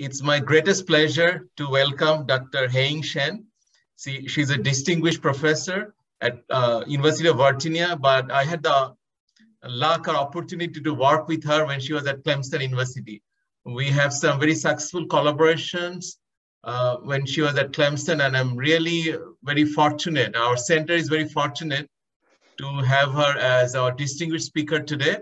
It's my greatest pleasure to welcome Dr. Haiying Shen. She's a distinguished professor at University of Virginia, but I had the luck or opportunity to work with her when she was at Clemson University. We have some very successful collaborations when she was at Clemson, and I'm really very fortunate. Our center is very fortunate to have her as our distinguished speaker today.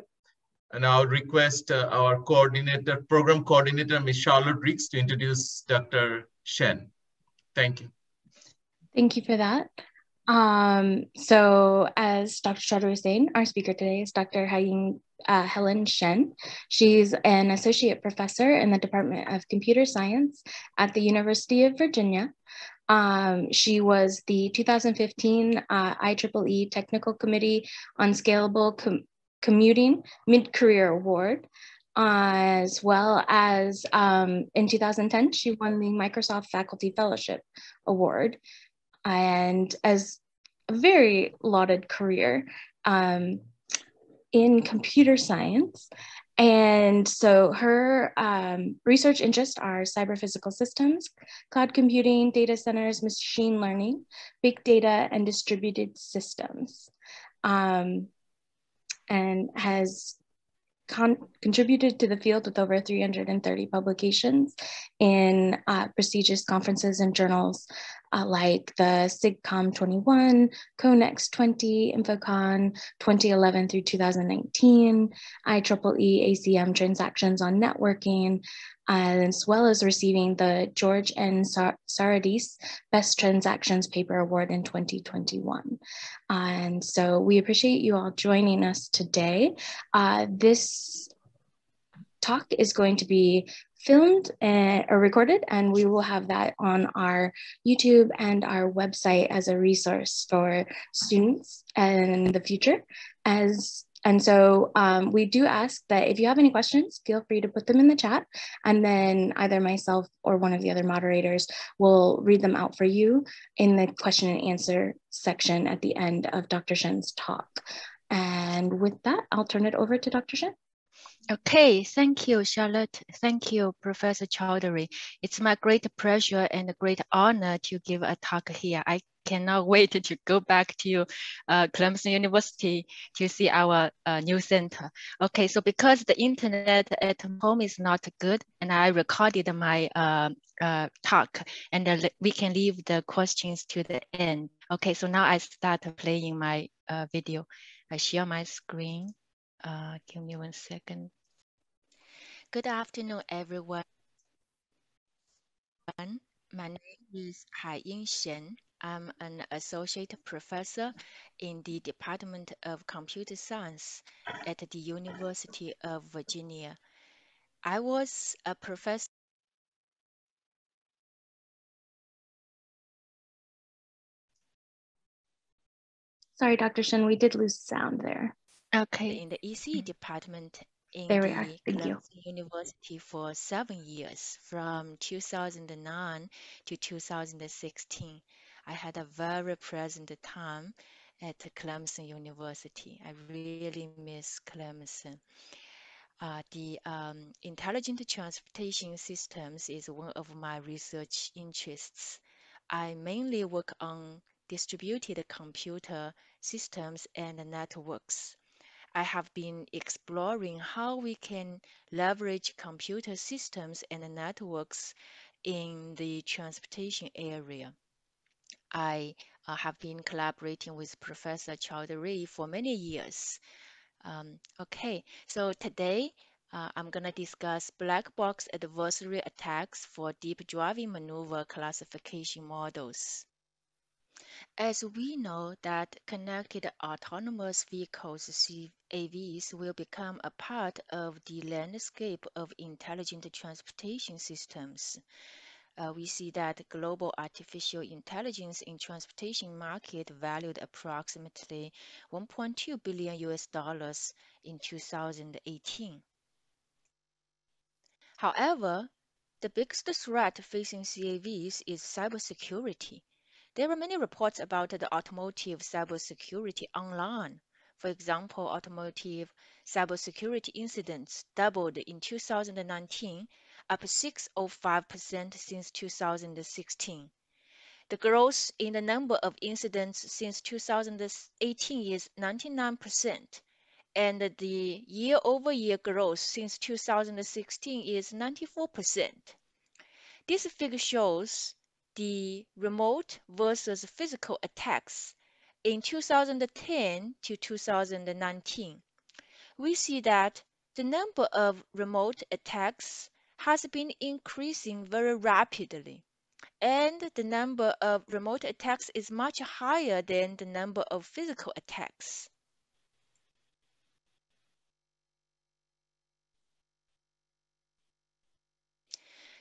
And I'll request our coordinator, program coordinator, Ms. Charlotte Riggs, to introduce Dr. Shen. Thank you. Thank you for that. So as Dr. Chaudhary was saying, our speaker today is Dr. Haiying Helen Shen. She's an associate professor in the Department of Computer Science at the University of Virginia. She was the 2015 IEEE Technical Committee on Scalable Commuting Mid-Career Award, as well as in 2010, she won the Microsoft Faculty Fellowship Award, and as a very lauded career in computer science. And so her research interests are cyber physical systems, cloud computing, data centers, machine learning, big data, and distributed systems. And has contributed to the field with over 330 publications in prestigious conferences and journals like the SIGCOMM 21, CONEX 20, InfoCon 2011 through 2019, IEEE ACM Transactions on Networking, as well as receiving the George N. Saradis Best Transactions Paper Award in 2021. And so we appreciate you all joining us today. This talk is going to be filmed or recorded, and we will have that on our YouTube and our website as a resource for students in the future. And so we do ask that if you have any questions, feel free to put them in the chat, and then either myself or one of the other moderators will read them out for you in the question and answer section at the end of Dr. Shen's talk. And with that, I'll turn it over to Dr. Shen. Okay, thank you, Charlotte. Thank you, Professor Chaudhary. It's my great pleasure and a great honor to give a talk here. I cannot wait to go back to Clemson University to see our new center. Okay, so because the internet at home is not good, and I recorded my talk, and we can leave the questions to the end. Okay, so now I start playing my video. I share my screen. Give me 1 second. Good afternoon, everyone. My name is Haiying Shen. I'm an associate professor in the Department of Computer Science at the University of Virginia. I was a professor. Sorry, Dr. Shen, we did lose sound there. Okay, in the EC department in the Clemson University for 7 years, from 2009 to 2016. I had a very pleasant time at Clemson University. I really miss Clemson. The intelligent transportation systems is one of my research interests. I mainly work on distributed computer systems and networks. I have been exploring how we can leverage computer systems and networks in the transportation area. I have been collaborating with Professor Chaudhary for many years. Okay, so today I'm going to discuss black box adversarial attacks for deep driving maneuver classification models. As we know that connected autonomous vehicles, CAVs, will become a part of the landscape of intelligent transportation systems. We see that global artificial intelligence in transportation market valued approximately $1.2 billion in 2018. However, the biggest threat facing CAVs is cybersecurity. There are many reports about the automotive cybersecurity online. For example, automotive cybersecurity incidents doubled in 2019 up 605% since 2016. The growth in the number of incidents since 2018 is 99%, and the year-over-year growth since 2016 is 94%. This figure shows the remote versus physical attacks in 2010 to 2019. We see that the number of remote attacks has been increasing very rapidly, and the number of remote attacks is much higher than the number of physical attacks.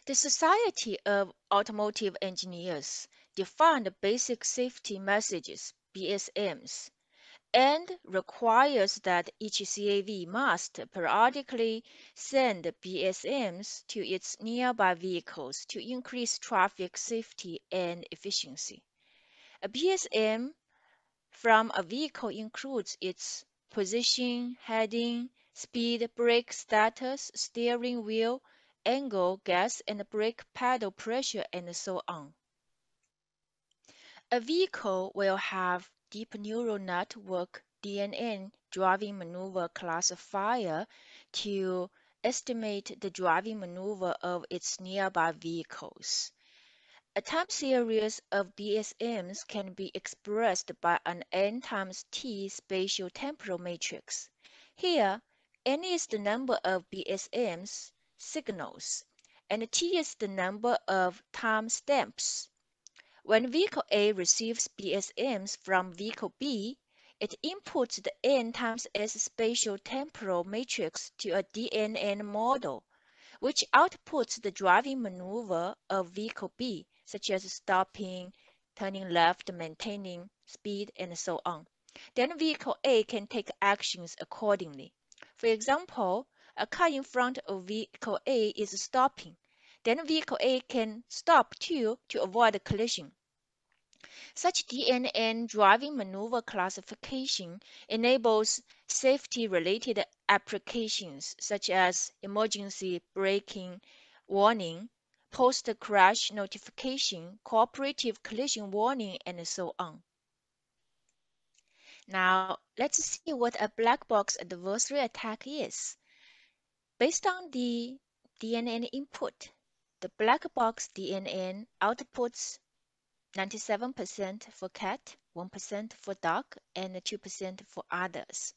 The Society of Automotive Engineers defined basic safety messages, BSMs, and requires that each CAV must periodically send BSMs to its nearby vehicles to increase traffic safety and efficiency. A BSM from a vehicle includes its position, heading, speed, brake status, steering wheel, angle, gas and brake pedal pressure, and so on. A vehicle will have deep neural network DNN driving maneuver classifier to estimate the driving maneuver of its nearby vehicles. A time series of BSMs can be expressed by an n times t spatial temporal matrix. Here, n is the number of BSMs signals, and t is the number of time stamps. When vehicle A receives BSMs from vehicle B, it inputs the n times s spatial temporal matrix to a DNN model, which outputs the driving maneuver of vehicle B, such as stopping, turning left, maintaining speed, and so on. Then vehicle A can take actions accordingly. For example, a car in front of vehicle A is stopping. Then vehicle A can stop too to avoid a collision. Such DNN driving maneuver classification enables safety-related applications such as emergency braking warning, post-crash notification, cooperative collision warning, and so on. Now, let's see what a black box adversary attack is. Based on the DNN input, the black box DNN outputs 97% for cat, 1% for dog, and 2% for others.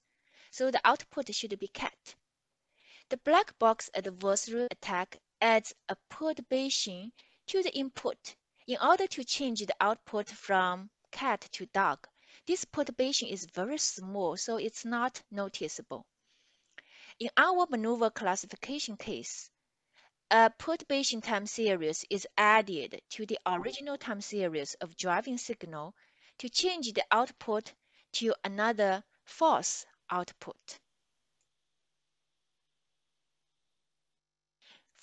So the output should be cat. The black box adversarial attack adds a perturbation to the input in order to change the output from cat to dog. This perturbation is very small, so it's not noticeable. In our maneuver classification case, a perturbation time series is added to the original time series of driving signal to change the output to another false output.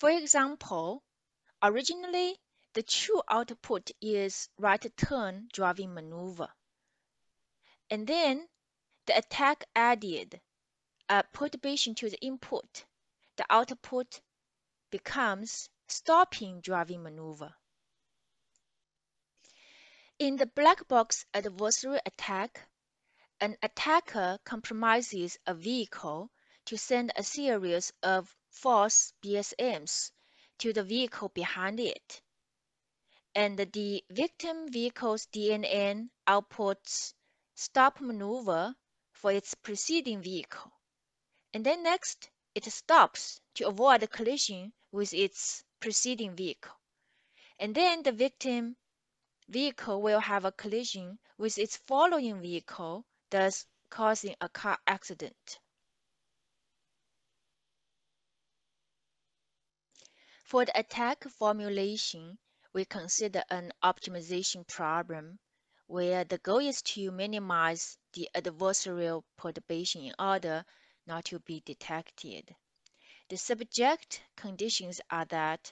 For example, originally the true output is right turn driving maneuver. And then the attack added a perturbation to the input. The output becomes stopping driving maneuver. In the black box adversarial attack, an attacker compromises a vehicle to send a series of false BSMs to the vehicle behind it, and the victim vehicle's DNN outputs stop maneuver for its preceding vehicle, and then next it stops to avoid a collision with its preceding vehicle, and then the victim vehicle will have a collision with its following vehicle, thus causing a car accident. For the attack formulation, we consider an optimization problem where the goal is to minimize the adversarial perturbation in order not to be detected. The subject conditions are that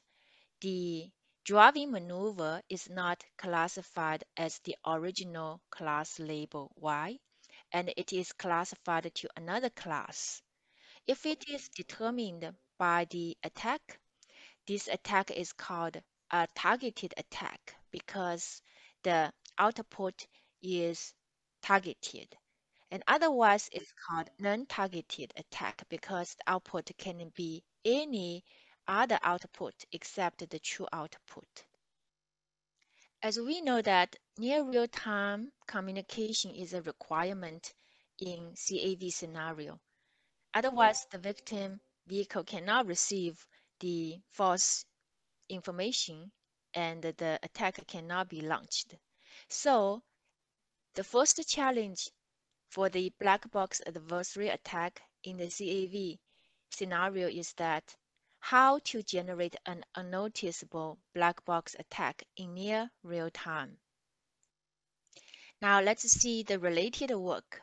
the driving maneuver is not classified as the original class label Y, and it is classified to another class. If it is determined by the attack, This attack is called a targeted attack because the output is targeted. And otherwise, it's called non-targeted attack because the output can be any other output except the true output. As we know that near real-time communication is a requirement in CAV scenario. Otherwise, the victim vehicle cannot receive the false information and the attack cannot be launched. So the first challenge for the black box adversary attack in the CAV scenario is that how to generate an unnoticeable black box attack in near real time. Now let's see the related work.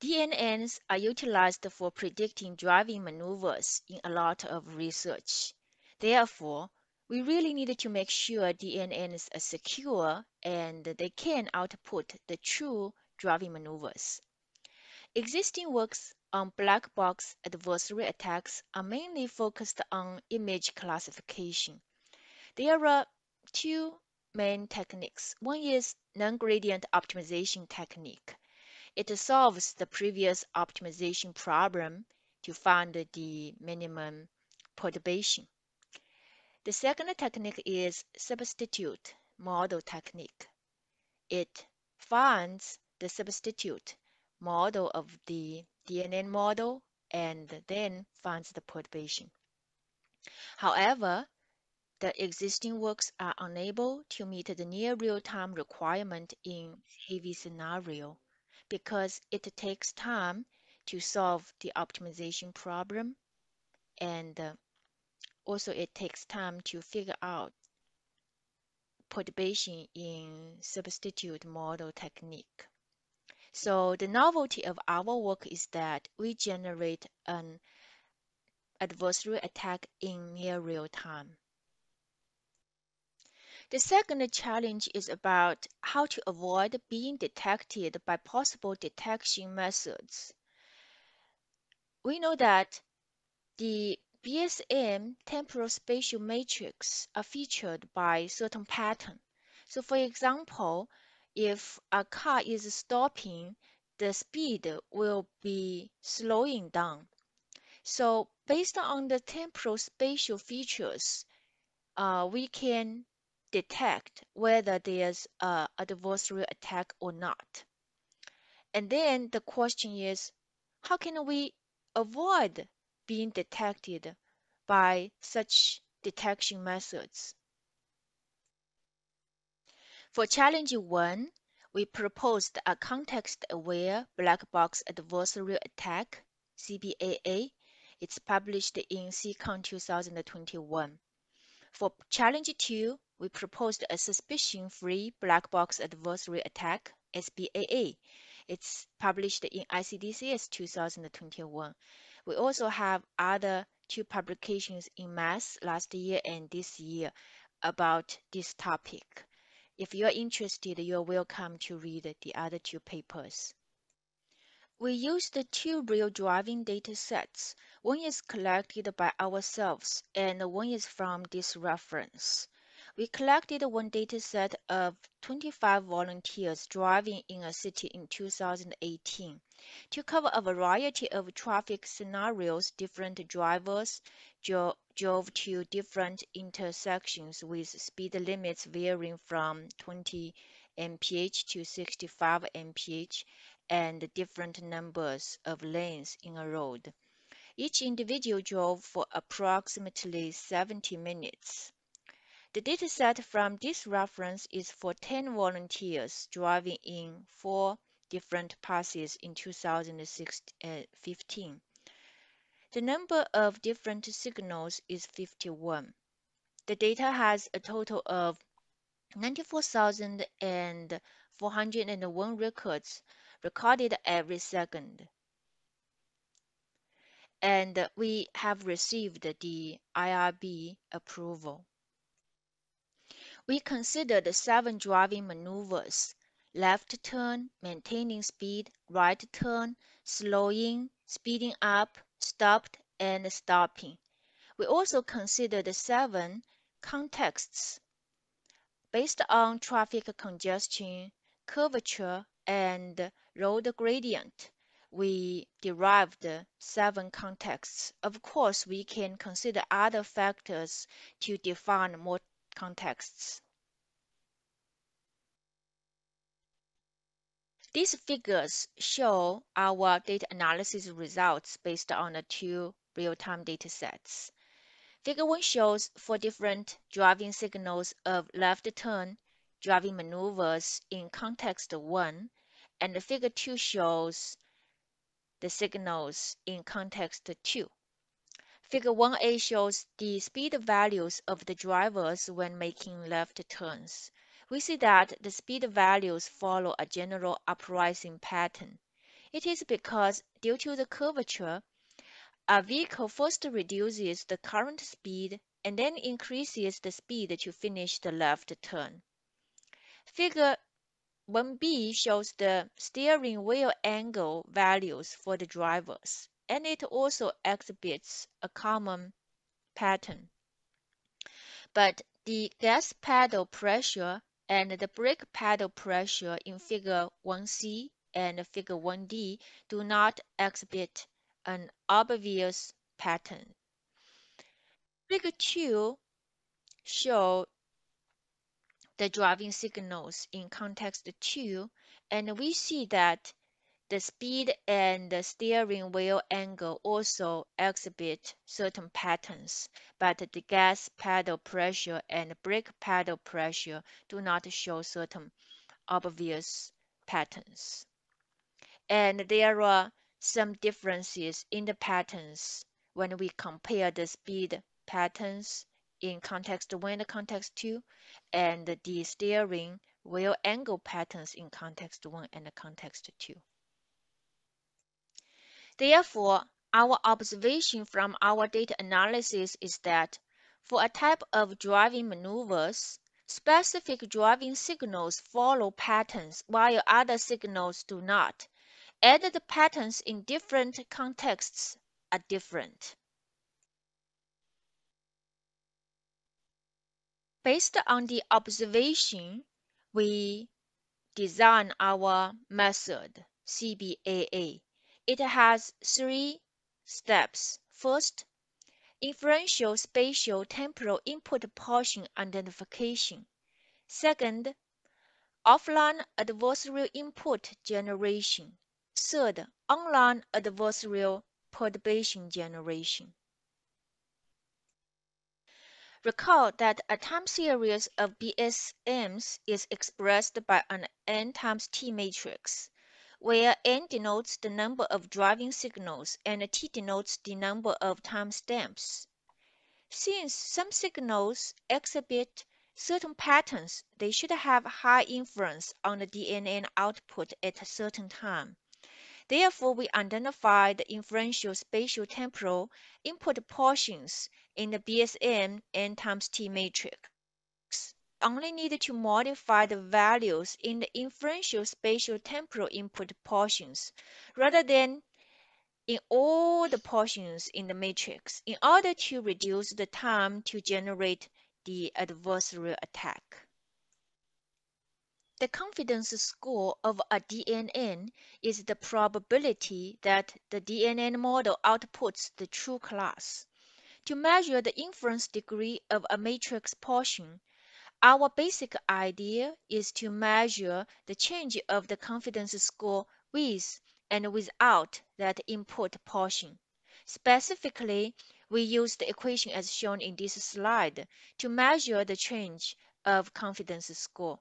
DNNs are utilized for predicting driving maneuvers in a lot of research. Therefore, we really need to make sure DNNs are secure and they can output the true driving maneuvers. Existing works on black box adversary attacks are mainly focused on image classification. There are two main techniques. One is non-gradient optimization technique. It solves the previous optimization problem to find the minimum perturbation. The second technique is substitute model technique. It finds the substitute model of the DNN model and then finds the perturbation. However, the existing works are unable to meet the near real-time requirement in heavy scenario because it takes time to solve the optimization problem and also it takes time to figure out perturbation in substitute model technique. So the novelty of our work is that we generate an adversary attack in near real time. The second challenge is about how to avoid being detected by possible detection methods. We know that the BSM temporal spatial matrix are featured by certain pattern. So for example, if a car is stopping, the speed will be slowing down. So based on the temporal spatial features, we can detect whether there's an adversarial attack or not. And then the question is, how can we avoid being detected by such detection methods? For challenge 1, we proposed a context-aware black box adversarial attack, CBAA. It's published in cont 2021. For challenge 2, we proposed a suspicion-free black box adversary attack, SBAA. It's published in ICDCS 2021. We also have other 2 publications in mass last year and this year about this topic. If you are interested, you are welcome to read the other 2 papers. We used 2 real driving data sets. One is collected by ourselves and one is from this reference. We collected one data set of 25 volunteers driving in a city in 2018 to cover a variety of traffic scenarios. Different drivers drove to different intersections with speed limits varying from 20 mph to 65 mph and different numbers of lanes in a road. Each individual drove for approximately 70 minutes. The dataset from this reference is for 10 volunteers driving in 4 different passes in 2015. The number of different signals is 51. The data has a total of 94,401 records recorded every second. And we have received the IRB approval. We considered 7 driving maneuvers: left turn, maintaining speed, right turn, slowing, speeding up, stopped, and stopping. We also considered 7 contexts based on traffic congestion, curvature, and road gradient. We derived 7 contexts. Of course, we can consider other factors to define more contexts. These figures show our data analysis results based on the 2 real-time datasets. Figure 1 shows 4 different driving signals of left turn driving maneuvers in context 1, and Figure 2 shows the signals in context 2. Figure 1a shows the speed values of the drivers when making left turns. We see that the speed values follow a general uprising pattern. It is because, due to the curvature, a vehicle first reduces the current speed and then increases the speed to finish the left turn. Figure 1b shows the steering wheel angle values for the drivers, and it also exhibits a common pattern. But the gas pedal pressure and the brake pedal pressure in Figure 1c and Figure 1d do not exhibit an obvious pattern. Figure 2 show the driving signals in context 2, and we see that the speed and the steering wheel angle also exhibit certain patterns, but the gas pedal pressure and brake pedal pressure do not show certain obvious patterns. And there are some differences in the patterns when we compare the speed patterns in context 1 and context 2, and the steering wheel angle patterns in context 1 and context 2. Therefore, our observation from our data analysis is that for a type of driving maneuvers, specific driving signals follow patterns while other signals do not, and the patterns in different contexts are different. Based on the observation, we design our method, CBAA. It has 3 steps. First, inferential spatial temporal input portion identification. Second, offline adversarial input generation. Third, online adversarial perturbation generation. Recall that a time series of BSMs is expressed by an n times t matrix, where n denotes the number of driving signals and t denotes the number of timestamps. Since some signals exhibit certain patterns, they should have high influence on the DNN output at a certain time. Therefore, we identify the inferential spatial temporal input portions in the BSM n times t matrix. We only need to modify the values in the inferential spatial temporal input portions rather than in all the portions in the matrix in order to reduce the time to generate the adversarial attack. The confidence score of a DNN is the probability that the DNN model outputs the true class. To measure the inference degree of a matrix portion, our basic idea is to measure the change of the confidence score with and without that input portion. Specifically, we use the equation as shown in this slide to measure the change of confidence score,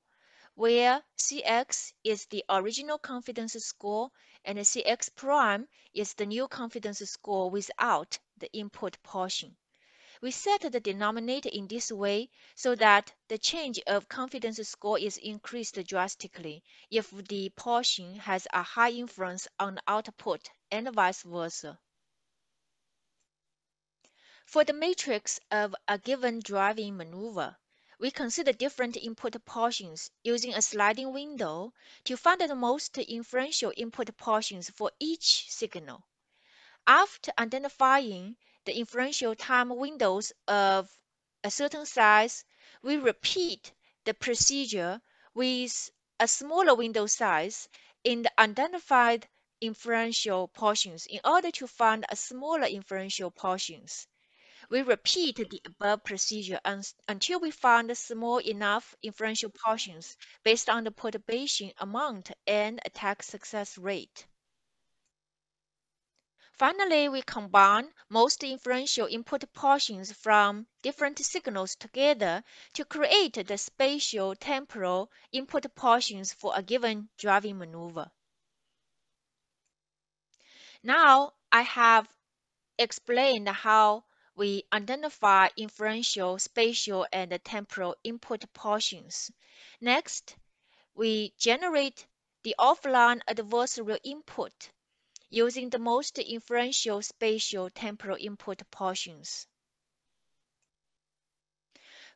where Cx is the original confidence score and Cx prime is the new confidence score without the input portion. We set the denominator in this way so that the change of confidence score is increased drastically if the portion has a high influence on the output and vice versa. For the matrix of a given driving maneuver, we consider different input portions using a sliding window to find the most inferential input portions for each signal. After identifying the the inferential time windows of a certain size, we repeat the procedure with a smaller window size in the identified inferential portions in order to find a smaller inferential portions. We repeat the above procedure until we find small enough inferential portions based on the perturbation amount and attack success rate. Finally, we combine most inferential input portions from different signals together to create the spatial temporal input portions for a given driving maneuver. Now, I have explained how we identify inferential, spatial, and temporal input portions. Next, we generate the offline adversarial input using the most inferential spatial temporal input portions.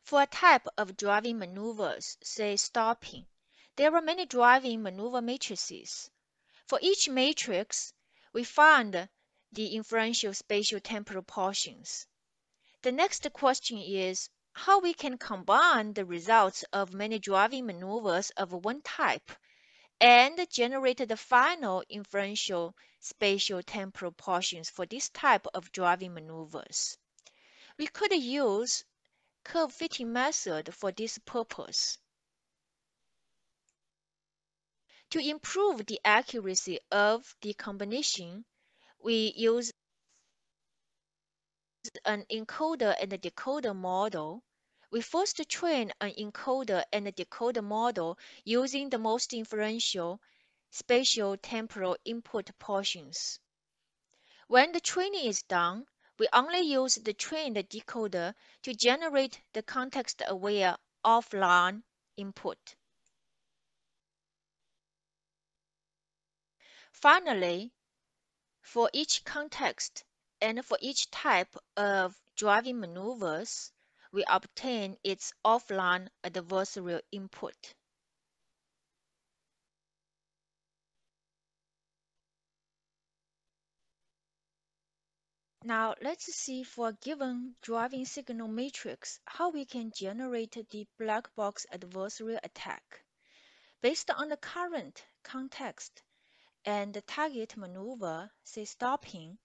For a type of driving maneuvers, say stopping, there are many driving maneuver matrices. For each matrix, we find the inferential spatial temporal portions. The next question is how we can combine the results of many driving maneuvers of one type and generate the final inferential spatial temporal portions for this type of driving maneuvers. We could use curve fitting method for this purpose. To improve the accuracy of the combination, we use an encoder and a decoder model. We first train an encoder and a decoder model using the most inferential spatial temporal input portions. When the training is done, we only use the trained decoder to generate the context-aware offline input. Finally, for each context and for each type of driving maneuvers, we obtain its offline adversarial input. Now let's see for a given driving signal matrix how we can generate the black box adversarial attack. Based on the current context and the target maneuver, say stopping,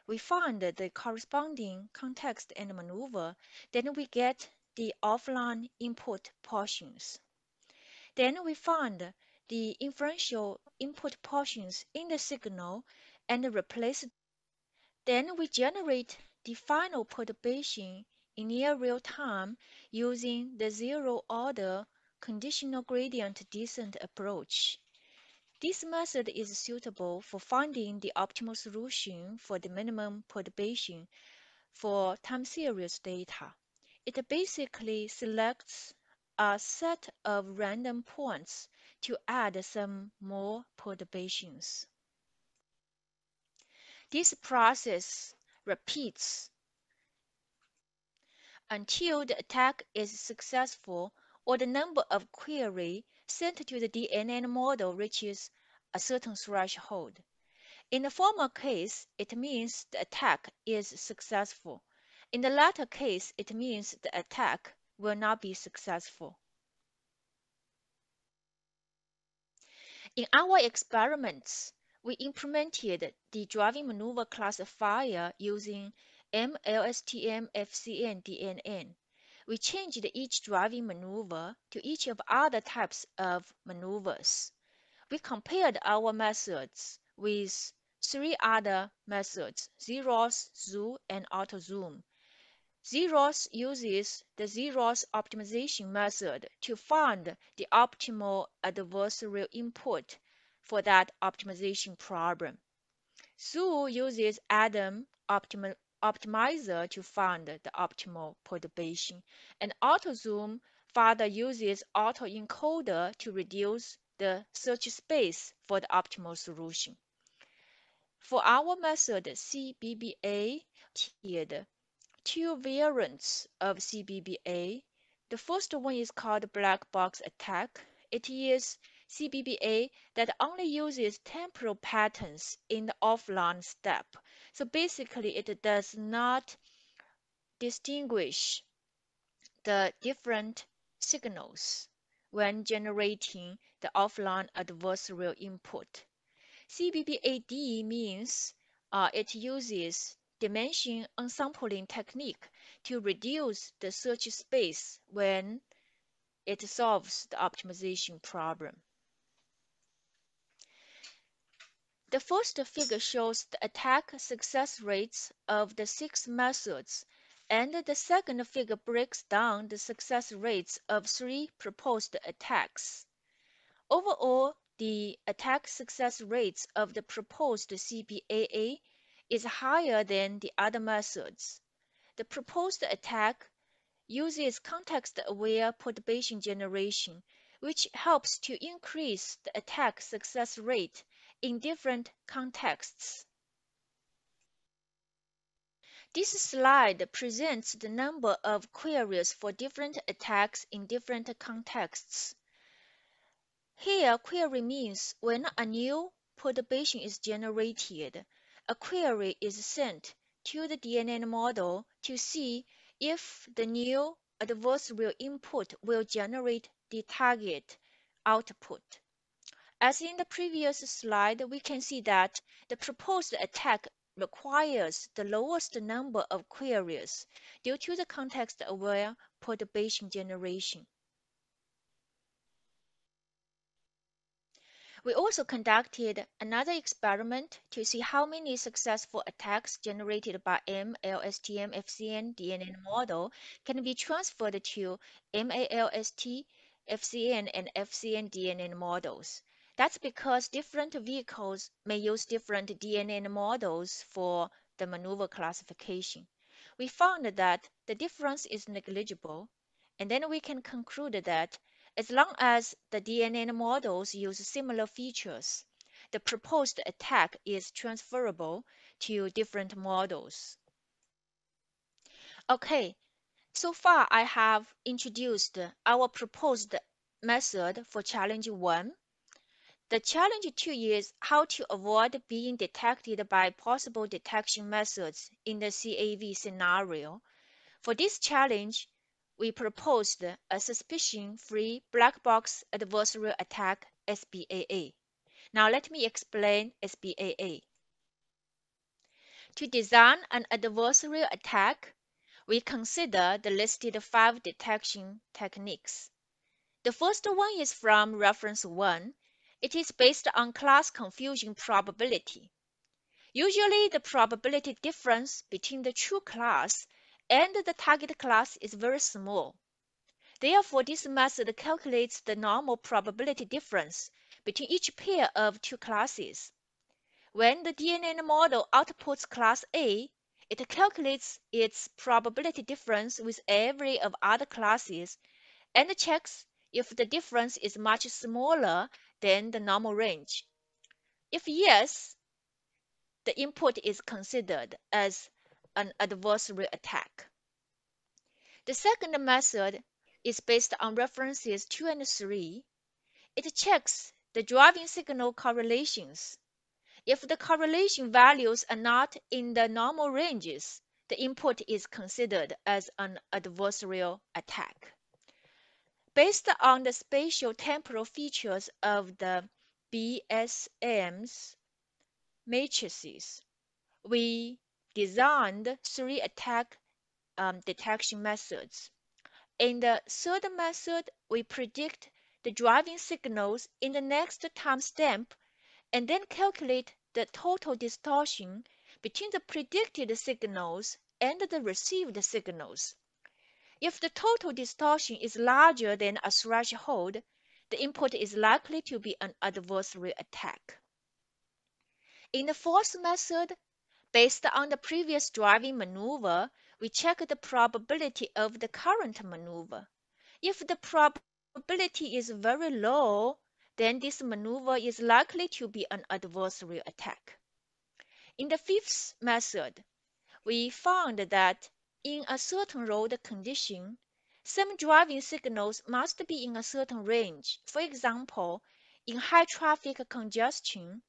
we find the corresponding context and maneuver, then we get the offline input portions. Then we find the inferential input portions in the signal and replace. Then we generate the final perturbation in near real time using the zero-order conditional gradient descent approach. This method is suitable for finding the optimal solution for the minimum perturbation for time series data. It basically selects a set of random points to add some more perturbations. This process repeats until the attack is successful or the number of queries sent to the DNN model reaches a certain threshold. In the former case, it means the attack is successful. In the latter case, it means the attack will not be successful. In our experiments, we implemented the driving maneuver classifier using MLSTM FCN DNN. We changed each driving maneuver to each of other types of maneuvers. We compared our methods with three other methods, zeros, zoo, and auto zoom. Zeros uses the zeros optimization method to find the optimal adversarial input for that optimization problem. Zoo uses Adam optimizer to find the optimal perturbation, and AutoZoom further uses autoencoder to reduce the search space for the optimal solution. For our method CBBA, tiered two variants of CBBA. The first one is called black box attack. It is CBBA that only uses temporal patterns in the offline step. So basically, it does not distinguish the different signals when generating the offline adversarial input. CBBAD means it uses dimension unsampling technique to reduce the search space when it solves the optimization problem. The first figure shows the attack success rates of the 6 methods, and the second figure breaks down the success rates of 3 proposed attacks. Overall, the attack success rates of the proposed CBAA is higher than the other methods. The proposed attack uses context-aware perturbation generation, which helps to increase the attack success rate in different contexts. This slide presents the number of queries for different attacks in different contexts. Here, query means when a new perturbation is generated, a query is sent to the DNN model to see if the new adversarial input will generate the target output. As in the previous slide, we can see that the proposed attack requires the lowest number of queries due to the context-aware perturbation generation. We also conducted another experiment to see how many successful attacks generated by MLSTM FCN DNN model can be transferred to MALST FCN and FCN DNN models. That's because different vehicles may use different DNN models for the maneuver classification. We found that the difference is negligible, and then we can conclude that as long as the DNN models use similar features, the proposed attack is transferable to different models. Okay, so far I have introduced our proposed method for challenge 1. The challenge 2 is how to avoid being detected by possible detection methods in the CAV scenario. For this challenge, we proposed a suspicion-free black box adversarial attack SBAA. Now let me explain SBAA. To design an adversarial attack, we consider the listed 5 detection techniques. The first one is from reference 1. It is based on class confusion probability. Usually, the probability difference between the true class and the target class is very small. Therefore, this method calculates the normal probability difference between each pair of 2 classes. When the DNN model outputs class A, it calculates its probability difference with every of other classes and checks if the difference is much smaller than the normal range. If yes, the input is considered as an adversarial attack. The second method is based on references 2 and 3. It checks the driving signal correlations. If the correlation values are not in the normal ranges, the input is considered as an adversarial attack. Based on the spatial temporal features of the BSM's matrices, we designed 3 attack detection methods. In the third method, we predict the driving signals in the next timestamp and then calculate the total distortion between the predicted signals and the received signals. If the total distortion is larger than a threshold, the input is likely to be an adversarial attack. In the fourth method, based on the previous driving maneuver, we check the probability of the current maneuver. If the probability is very low, then this maneuver is likely to be an adversarial attack. In the fifth method, we found that in a certain road condition, some driving signals must be in a certain range. For example, in high traffic congestion,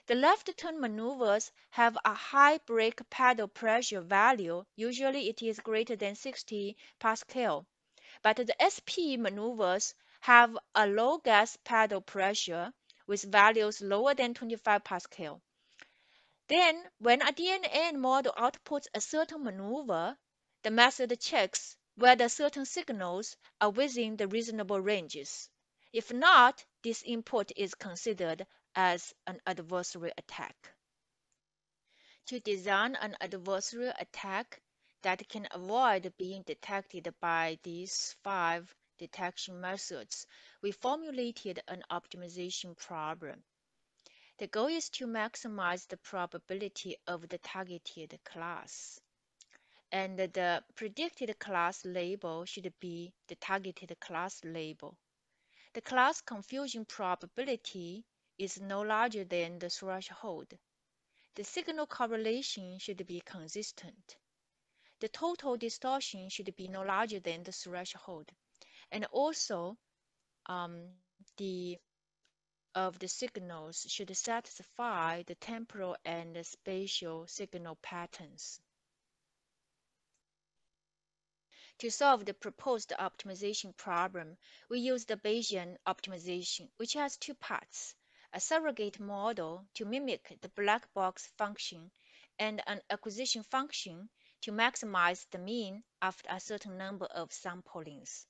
the left turn maneuvers have a high brake pedal pressure value. Usually it is greater than 60 pascal. But the SP maneuvers have a low gas pedal pressure with values lower than 25 pascal. Then, when a DNN model outputs a certain maneuver, the method checks whether certain signals are within the reasonable ranges. If not, this input is considered as an adversarial attack. To design an adversarial attack that can avoid being detected by these 5 detection methods, we formulated an optimization problem. The goal is to maximize the probability of the targeted class. And the predicted class label should be the targeted class label. The class confusion probability is no larger than the threshold. The signal correlation should be consistent. The total distortion should be no larger than the threshold. And also, the of the signals should satisfy the temporal and spatial signal patterns. To solve the proposed optimization problem, we use the Bayesian optimization, which has 2 parts: a surrogate model to mimic the black box function, and an acquisition function to maximize the mean after a certain number of samplings.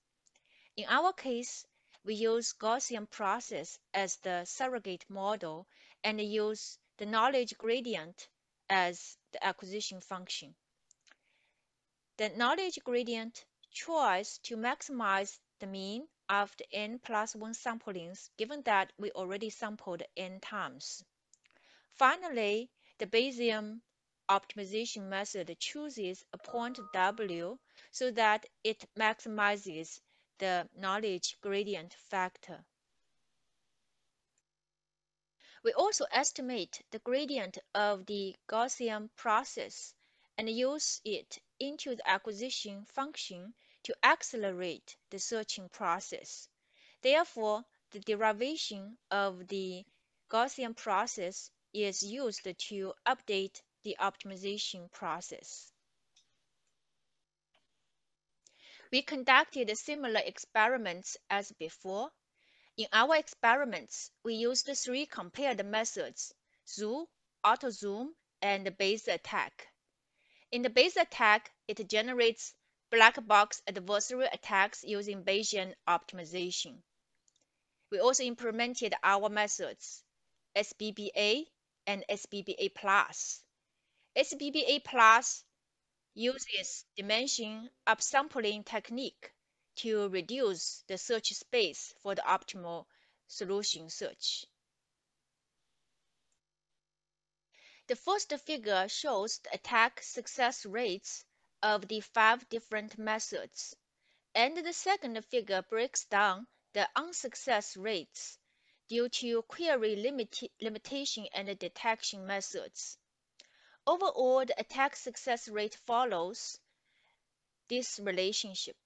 In our case, we use Gaussian process as the surrogate model and use the knowledge gradient as the acquisition function. The knowledge gradient tries to maximize the mean after n plus 1 samplings, given that we already sampled n times. Finally, the Bayesian optimization method chooses a point W so that it maximizes the knowledge gradient factor. We also estimate the gradient of the Gaussian process and use it into the acquisition function to accelerate the searching process. Therefore, the derivation of the Gaussian process is used to update the optimization process. We conducted similar experiments as before. In our experiments, we used 3 compared methods: Zoo, AutoZoom, and Bayes attack. In the Bayes attack, it generates black box adversarial attacks using Bayesian optimization. We also implemented our methods, SBBA and SBBA+. SBBA+ uses dimension upsampling technique to reduce the search space for the optimal solution search. The first figure shows the attack success rates of the 5 different methods, and the second figure breaks down the unsuccess rates due to query limitation and detection methods. Overall, the attack success rate follows this relationship.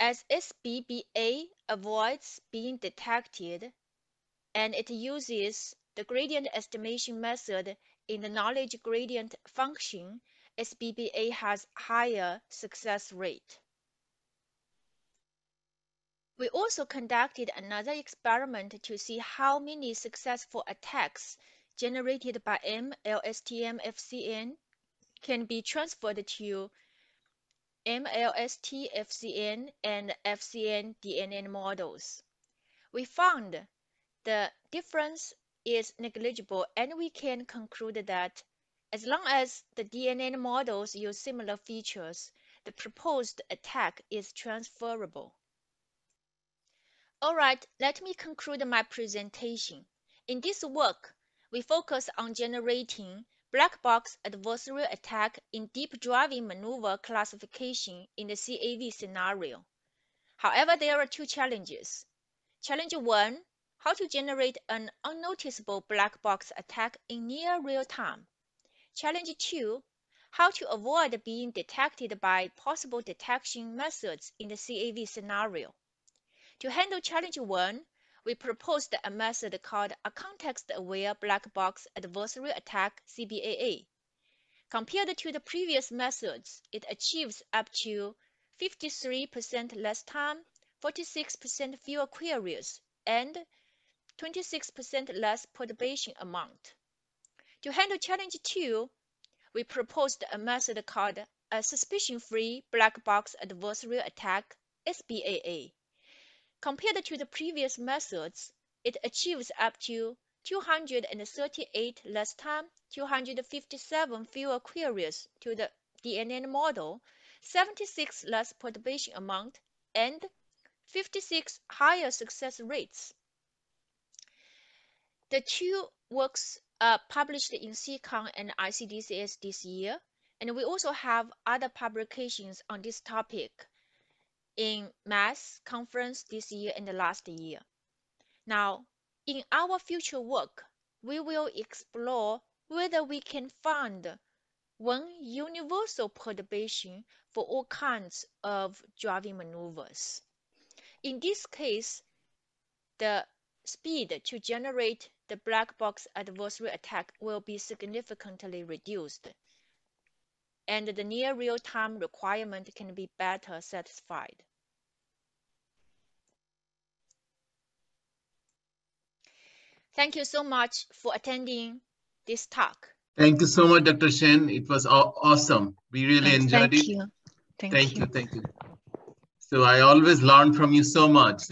As SBBA avoids being detected and it uses the gradient estimation method in the knowledge gradient function, SBBA has higher success rate. We also conducted another experiment to see how many successful attacks generated by MLSTM FCN can be transferred to MLST FCN and FCN DNN models. We found the difference is negligible, and we can conclude that as long as the DNN models use similar features, the proposed attack is transferable. All right, let me conclude my presentation. In this work, we focus on generating black box adversarial attack in deep driving maneuver classification in the CAV scenario. However, there are 2 challenges. Challenge 1, how to generate an unnoticeable black box attack in near real time. Challenge 2, how to avoid being detected by possible detection methods in the CAV scenario. To handle challenge 1, we proposed a method called a context-aware black box adversarial attack (CBAA). Compared to the previous methods, it achieves up to 53% less time, 46% fewer queries, and 26% less perturbation amount. To handle challenge 2, we proposed a method called a suspicion-free black box adversarial attack (SBAA). Compared to the previous methods, it achieves up to 238 less time, 257 fewer queries to the DNN model, 76 less perturbation amount, and 56 higher success rates. The two works are published in CCON and ICDCS this year, and we also have other publications on this topic in Mass conference this year and the last year. Now, in our future work, we will explore whether we can find one universal perturbation for all kinds of driving maneuvers. In this case, the speed to generate the black box adversarial attack will be significantly reduced, and the near real-time requirement can be better satisfied. Thank you so much for attending this talk. Thank you so much, Dr. Shen. It was awesome. We really enjoyed it. Thank you. Thank you. So I always learn from you so much.